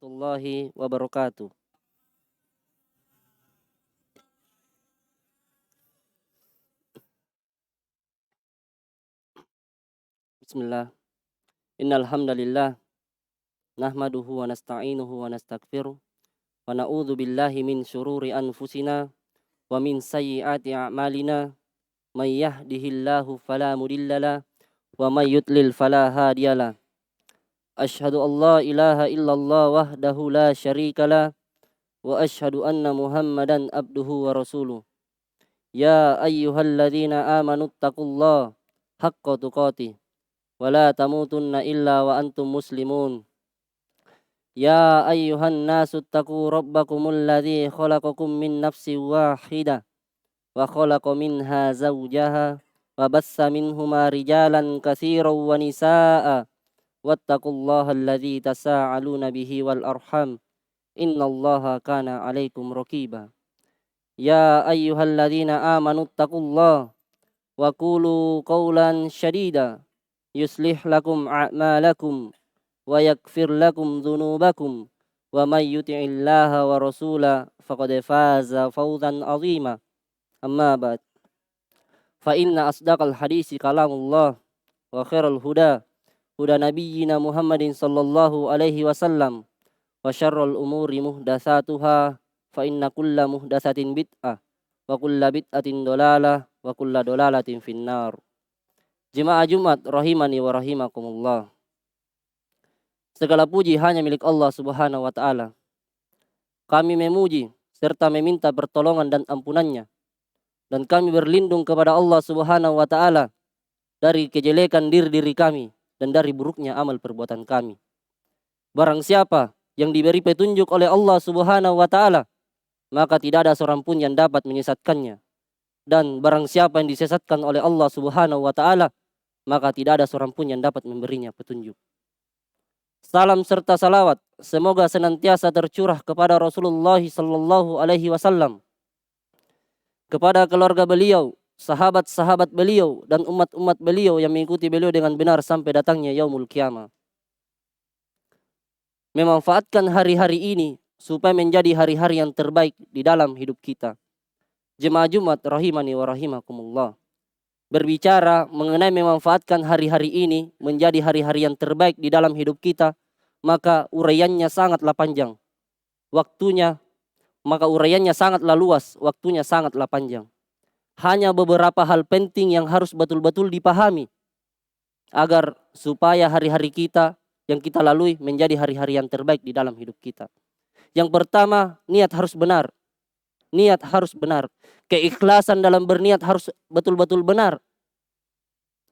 warahmatullahi wabarakatuh. Bismillah. Innal hamdalillah nahmaduhu wa nasta'inuhu wa nastaghfiruh wa na'udzu billahi min syururi anfusina wa min sayyiati a'malina. May yahdihillahu fala mudhillalah wa may yudlil fala hadiyalah. Asyhadu an la ilaha illallah wahdahu la syarikalah wa asyhadu anna Muhammadan abduhu wa rasuluh. Ya ayyuhalladzina amanuttaqullaha haqqa tuqatih wa la tamutunna illa wa antum muslimun. Ya ayyuhan nasu taqu rabbakumul ladzi khalaqakum min nafsin wahidah wa khalaqa minha zawjaha wa bassa minhuma rijalan katsiran wa nisaa'a wattaqullaha alladzi tasaaluna bihi wal arham innallaha kana 'alaikum raqiba. Ya ayyuhalladzina amanuttaqullaha wa qulu qawlan shadida yuslih lakum a'malakum wa yaghfir lakum dhunubakum wa may yuti'illaha wa rasula faqad faza fawzan 'azima. Amma ba'd. Fa inna asdaqal hadisi kalamullah wa khairal huda huda nabiyyina Muhammadin sallallahu alaihi wasallam wa syarrul umuri muhdatsatuha fa inna kulla muhdatsatin bid'ah wa kulla bid'atin dolalah wa kulla dolalatin finnar. Jemaah Jumat rahimani wa rahimakumullah. Segala puji hanya milik Allah Subhanahu wa taala. Kami memuji serta meminta pertolongan dan ampunannya, dan kami berlindung kepada Allah Subhanahu wa taala dari kejelekan diri kami dan dari buruknya amal perbuatan kami. Barang siapa yang diberi petunjuk oleh Allah Subhanahu wa taala, maka tidak ada seorang pun yang dapat menyesatkannya. Dan barang siapa yang disesatkan oleh Allah Subhanahu wa taala, maka tidak ada seorang pun yang dapat memberinya petunjuk. Salam serta salawat semoga senantiasa tercurah kepada Rasulullah sallallahu alaihi wasallam, kepada keluarga beliau, sahabat-sahabat beliau, dan umat-umat beliau yang mengikuti beliau dengan benar sampai datangnya yaumul qiyamah. Memanfaatkan hari-hari ini supaya menjadi hari-hari yang terbaik di dalam hidup kita. Jemaah Jumat rahimani wa rahimakumullah. Berbicara mengenai memanfaatkan hari-hari ini menjadi hari-hari yang terbaik di dalam hidup kita, maka uraiannya sangatlah panjang. Uraiannya sangatlah luas, waktunya sangatlah panjang. Hanya beberapa hal penting yang harus betul-betul dipahami agar supaya hari-hari kita yang kita lalui menjadi hari-hari yang terbaik di dalam hidup kita. Yang pertama, niat harus benar. Niat harus benar. Keikhlasan dalam berniat harus betul-betul benar.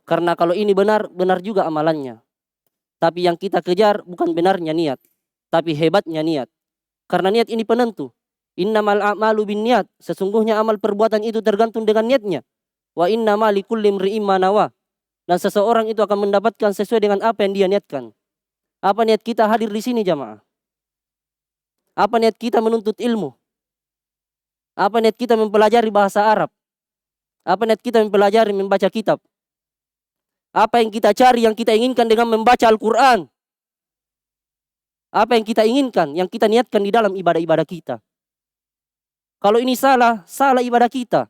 Karena kalau ini benar, benar juga amalannya. Tapi yang kita kejar bukan benarnya niat, tapi hebatnya niat. Karena niat ini penentu. Innamal a'malu binniyat. Sesungguhnya amal perbuatan itu tergantung dengan niatnya. Wa innamal likulli imri'in ma nawa. Dan seseorang itu akan mendapatkan sesuai dengan apa yang dia niatkan. Apa niat kita hadir di sini jamaah? Apa niat kita menuntut ilmu? Apa niat kita mempelajari bahasa Arab? Apa niat kita mempelajari membaca kitab? Apa yang kita cari, yang kita inginkan dengan membaca Al-Quran? Apa yang kita inginkan, yang kita niatkan di dalam ibadah-ibadah kita? Kalau ini salah, salah ibadah kita.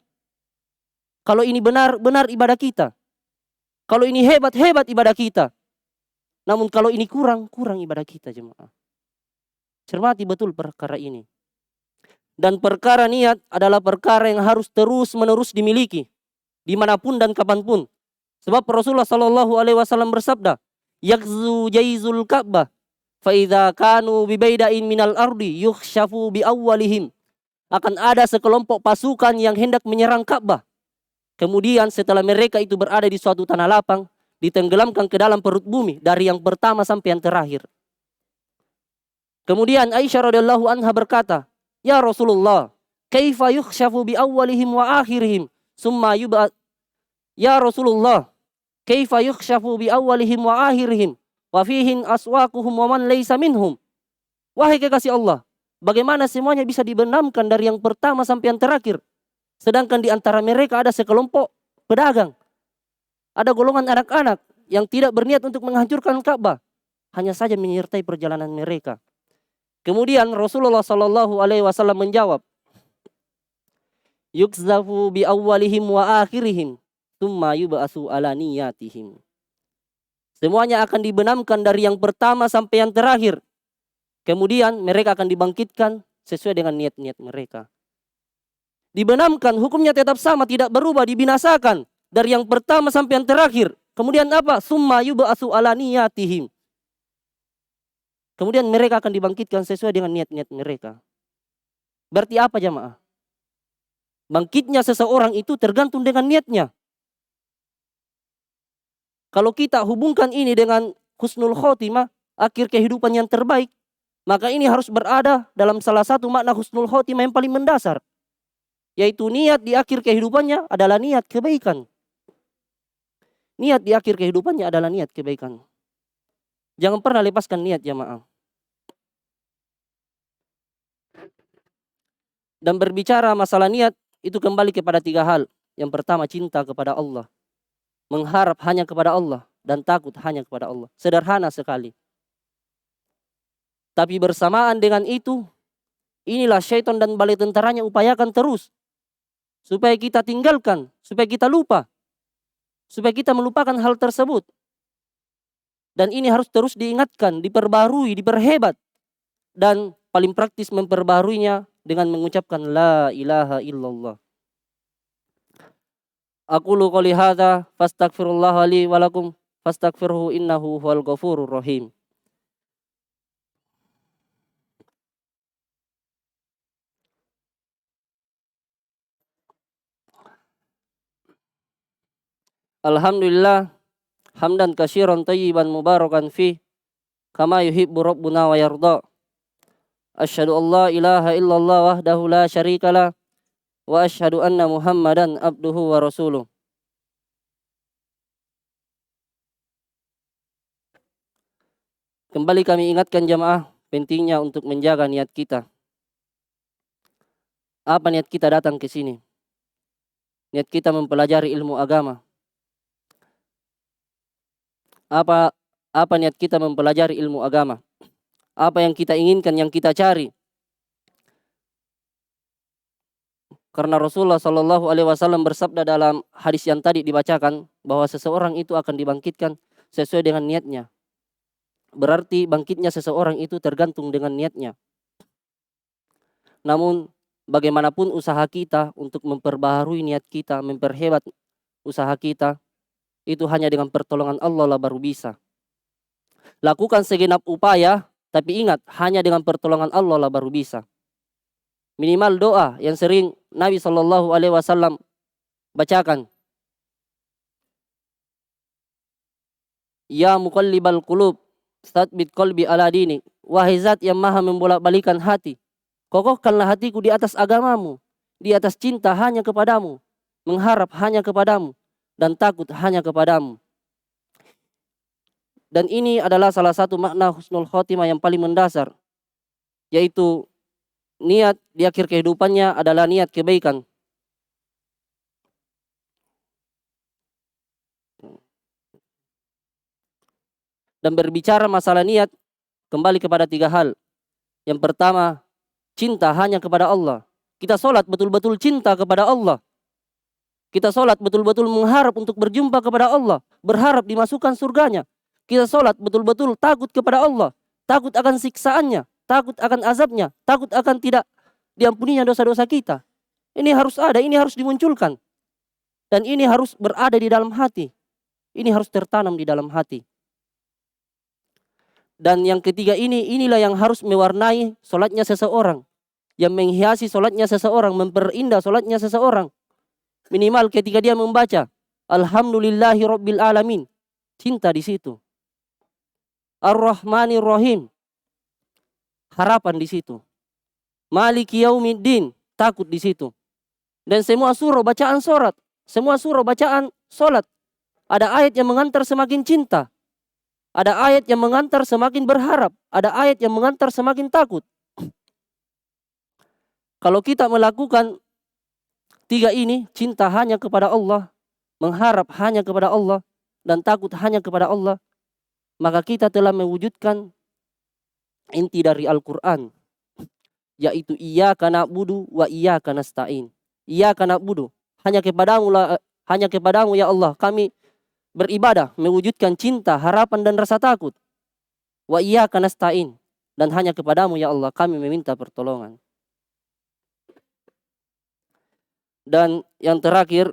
Kalau ini benar, benar ibadah kita. Kalau ini hebat, hebat ibadah kita. Namun kalau ini kurang, kurang ibadah kita jemaah. Cermati betul perkara ini. Dan perkara niat adalah perkara yang harus terus-menerus dimiliki dimanapun dan kapanpun. Sebab Rasulullah Shallallahu Alaihi Wasallam bersabda, "Yakzu jaizul Ka'bah, faida kanu bibaidain minal ardi yukhshafu bi awwalihim." Akan ada sekelompok pasukan yang hendak menyerang Ka'bah. Kemudian setelah mereka itu berada di suatu tanah lapang, ditenggelamkan ke dalam perut bumi dari yang pertama sampai yang terakhir. Kemudian Aisyah radhiyallahu anha berkata, "Ya Rasulullah, kaifa yukhshafu bi awwalihim wa akhirihim summa yub'at." Ya Rasulullah, kaifa yukhshafu bi awwalihim wa akhirihim wa fihin aswaquhum wa man laysa minhum. Wahai kekasih Allah, bagaimana semuanya bisa dibenamkan dari yang pertama sampai yang terakhir? Sedangkan di antara mereka ada sekelompok pedagang. Ada golongan anak-anak yang tidak berniat untuk menghancurkan Ka'bah, hanya saja menyertai perjalanan mereka. Kemudian Rasulullah Shallallahu Alaihi Wasallam menjawab, yukzafu bi awwalihim wa akhirihim, tsumma yub'atsu ala niyatihim. Semuanya akan dibenamkan dari yang pertama sampai yang terakhir. Kemudian mereka akan dibangkitkan sesuai dengan niat-niat mereka. Dibenamkan, hukumnya tetap sama, tidak berubah, dibinasakan dari yang pertama sampai yang terakhir. Kemudian apa? Tsumma yub'atsu ala niyatihim. Kemudian mereka akan dibangkitkan sesuai dengan niat-niat mereka. Berarti apa jamaah? Bangkitnya seseorang itu tergantung dengan niatnya. Kalau kita hubungkan ini dengan husnul khotimah, akhir kehidupan yang terbaik, maka ini harus berada dalam salah satu makna husnul khotimah yang paling mendasar. Yaitu niat di akhir kehidupannya adalah niat kebaikan. Niat di akhir kehidupannya adalah niat kebaikan. Jangan pernah lepaskan niat jamaah. Dan berbicara masalah niat, itu kembali kepada 3 hal. Yang pertama, cinta kepada Allah. Mengharap hanya kepada Allah. Dan takut hanya kepada Allah. Sederhana sekali. Tapi bersamaan dengan itu, inilah syaitan dan bala tentaranya upayakan terus. Supaya kita tinggalkan, supaya kita lupa. Supaya kita melupakan hal tersebut. Dan ini harus terus diingatkan, diperbarui, diperhebat. Dan paling praktis memperbaruinya dengan mengucapkan la ilaha illallah. Aqulu qouli hadza fastaghfirullah li wa lakum fastaghfirhu innahu huwal ghafurur rahim. Alhamdulillah hamdan katsiran thayyiban mubarakan fi kama yuhibbu rabbuna wa yarda. Asyhadu an la ilaha illallah wahdahu la syarikalah wa asyhadu anna Muhammadan abduhu wa rasuluh. Kembali kami ingatkan jamaah pentingnya untuk menjaga niat kita. Apa niat kita datang ke sini? Niat kita mempelajari ilmu agama. Apa niat kita mempelajari ilmu agama? Apa yang kita inginkan, yang kita cari? Karena Rasulullah Shallallahu Alaihi Wasallam bersabda dalam hadis yang tadi dibacakan bahwa seseorang itu akan dibangkitkan sesuai dengan niatnya. Berarti bangkitnya seseorang itu tergantung dengan niatnya. Namun bagaimanapun usaha kita untuk memperbaharui niat kita, memperhebat usaha kita, itu hanya dengan pertolongan Allah lah baru bisa. Lakukan segenap upaya, tapi ingat hanya dengan pertolongan Allah lah baru bisa. Minimal doa yang sering Nabi Shallallahu Alaihi Wasallam bacakan. Ya muqallibal qulub, tsabbit qalbi ala dinik. Wahai zat yang maha membolak-balikan hati, kokohkanlah hatiku di atas agamamu, di atas cinta hanya kepadamu, mengharap hanya kepadamu, dan takut hanya kepadamu. Dan ini adalah salah satu makna husnul khotimah yang paling mendasar, yaitu niat di akhir kehidupannya adalah niat kebaikan. Dan berbicara masalah niat, kembali kepada 3 hal. Yang pertama, cinta hanya kepada Allah. Kita sholat betul-betul cinta kepada Allah. Kita sholat betul-betul mengharap untuk berjumpa kepada Allah, berharap dimasukkan surganya. Kita sholat betul-betul takut kepada Allah, takut akan siksaannya, takut akan azabnya, takut akan tidak diampuninya dosa-dosa kita. Ini harus ada, ini harus dimunculkan. Dan ini harus berada di dalam hati. Ini harus tertanam di dalam hati. Dan yang ketiga inilah yang harus mewarnai sholatnya seseorang. Yang menghiasi sholatnya seseorang, memperindah sholatnya seseorang. Minimal ketika dia membaca Alhamdulillahi Rabbil Alamin, cinta di situ. Ar-Rahmanir Rahim, harapan di situ. Maliki Yaumiddin, takut di situ. Dan semua surah bacaan sholat, semua surah bacaan sholat, ada ayat yang mengantar semakin cinta, ada ayat yang mengantar semakin berharap, ada ayat yang mengantar semakin takut. Kalau kita melakukan 3 ini, cinta hanya kepada Allah, mengharap hanya kepada Allah, dan takut hanya kepada Allah, maka kita telah mewujudkan inti dari Al-Quran. yaitu iyyaka na'budu wa iyyaka nasta'in. Iyyaka na'budu, hanya kepadamu ya Allah kami beribadah, mewujudkan cinta, harapan dan rasa takut. Wa iyyaka nasta'in, dan hanya kepadamu ya Allah kami meminta pertolongan. Dan yang terakhir,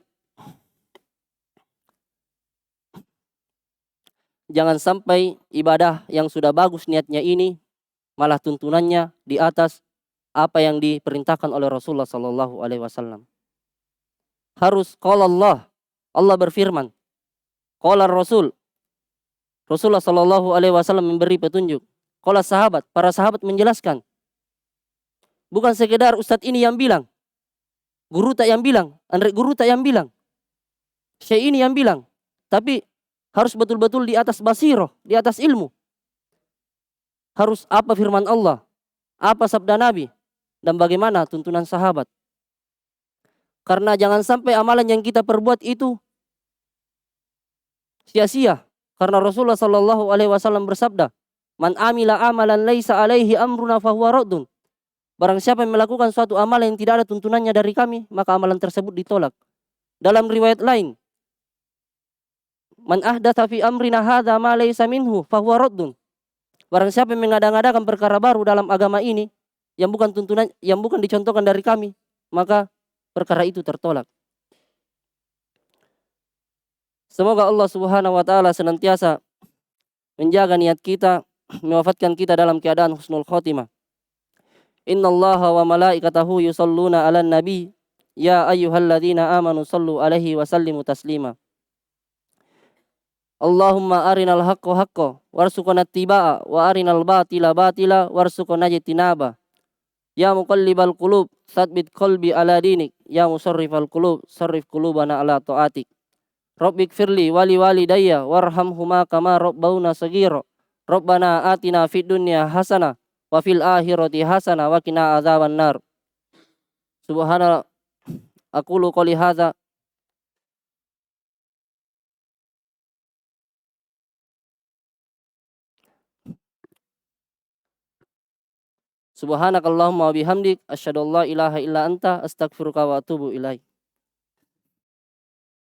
jangan sampai ibadah yang sudah bagus niatnya ini malah tuntunannya di atas apa yang diperintahkan oleh Rasulullah sallallahu alaihi wasallam. Harus qala Allah berfirman. Qala Rasul, Rasulullah sallallahu alaihi wasallam memberi petunjuk. Qala para sahabat menjelaskan. Bukan sekedar ustadz ini yang bilang, guru tak yang bilang, Andre guru tak yang bilang, syekh ini yang bilang, tapi harus betul-betul di atas basiroh, di atas ilmu. Harus apa firman Allah, apa sabda Nabi, dan bagaimana tuntunan sahabat. Karena jangan sampai amalan yang kita perbuat itu sia-sia. Karena Rasulullah sallallahu alaihi wasallam bersabda, "Man amila amalan laisa alaihi amruna fahuwa raddun." Barang siapa yang melakukan suatu amalan yang tidak ada tuntunannya dari kami, maka amalan tersebut ditolak. Dalam riwayat lain, "Man ahdatsa fi amrina hadza ma laisa minhu fahuwa raddun." Barang siapa yang mengada-ngadakan perkara baru dalam agama ini yang bukan dicontohkan dari kami, maka perkara itu tertolak. Semoga Allah Subhanahu wa taala senantiasa menjaga niat kita, mewafatkan kita dalam keadaan husnul khotimah. Innallaha wa malaikatahu yusholluna 'alan nabi ya ayyuhalladzina amanu shallu 'alaihi wa sallimu taslima. Allahumma arinal haqqo haqqo warzuqna ittiba'a wa arinal batila batila warzuqna ijtinaba. Ya muqallibal qulub tsabbit qalbi ala dinik, ya musarrifal qulub sarrif qulubana ala taatik. Rabbighfirli wali walidayya warhamhuma kama rabbauna shaghira. Rabbana atina fid dunya hasanah wa fil akhirati hasanah wa qina adzaban nar. Subhana aqulu qouli hadza Subhanakallahumma wa bihamdik asyhadu an la ilaha illa anta astaghfiruka wa atubu ilaik.